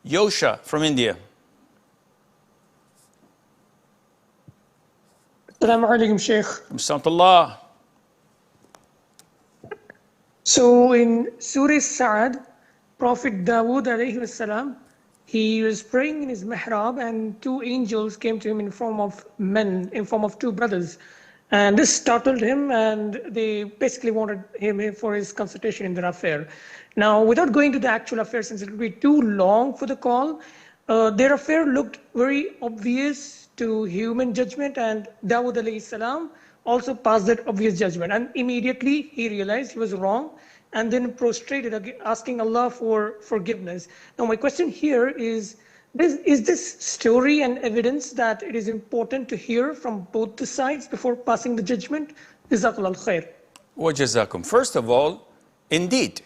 Yosha from India. Assalamu alaikum, Sheikh. Bismillah. So in Surah Sad, Prophet Dawood alayhi salam, he was praying in his mihrab and two angels came to him in form of men, in form of two brothers. And this startled him and they basically wanted him for his consultation in their affair. Now, without going to the actual affair, since it would be too long for the call, their affair looked very obvious to human judgment, and Dawood alayhi salam also passed that obvious judgment. And immediately he realized he was wrong and then prostrated, asking Allah for forgiveness. Now, my question here is this story and evidence that it is important to hear from both the sides before passing the judgment? JazakumAllahu khair. Wa jazakum. First of all, indeed,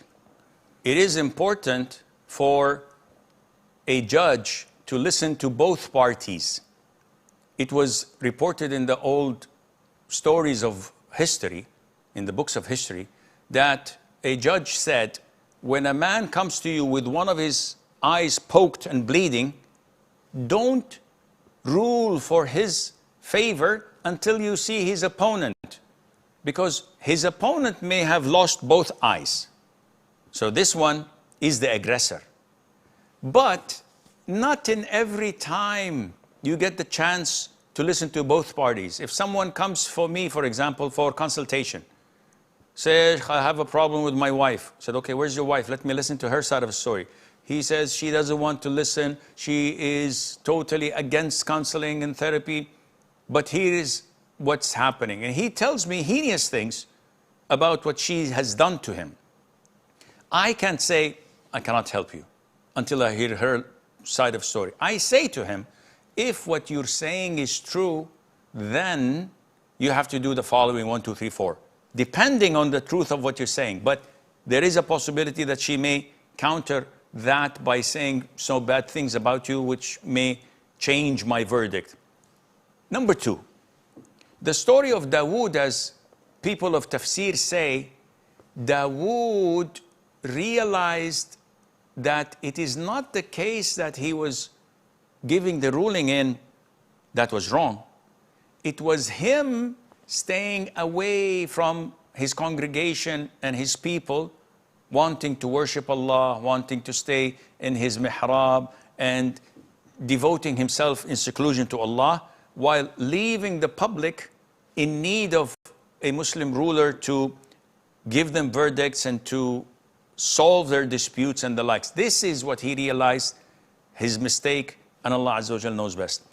it is important for a judge to listen to both parties. It was reported in the old stories of history, in the books of history, that a judge said, when a man comes to you with one of his eyes poked and bleeding, don't rule for his favor until you see his opponent, because his opponent may have lost both eyes. So this one is the aggressor. But not in every time you get the chance to listen to both parties. If someone comes for me, for example, for consultation, says, I have a problem with my wife. I said, okay, where's your wife? Let me listen to her side of the story. He says she doesn't want to listen. She is totally against counseling and therapy. But here is what's happening. And he tells me heinous things about what she has done to him. I can't say, I cannot help you until I hear her side of story. I say to him, if what you're saying is true, then you have to do the following 1, 2, 3, 4, depending on the truth of what you're saying. But there is a possibility that she may counter that by saying so bad things about you, which may change my verdict. Number 2, the story of Dawood, as people of Tafsir say, Dawood realized that it is not the case that he was giving the ruling in that was wrong. It was him staying away from his congregation and his people, wanting to worship Allah, wanting to stay in his mihrab and devoting himself in seclusion to Allah, while leaving the public in need of a Muslim ruler to give them verdicts and to solve their disputes and the likes. This is what he realized, his mistake, and Allah Azza wa Jal knows best.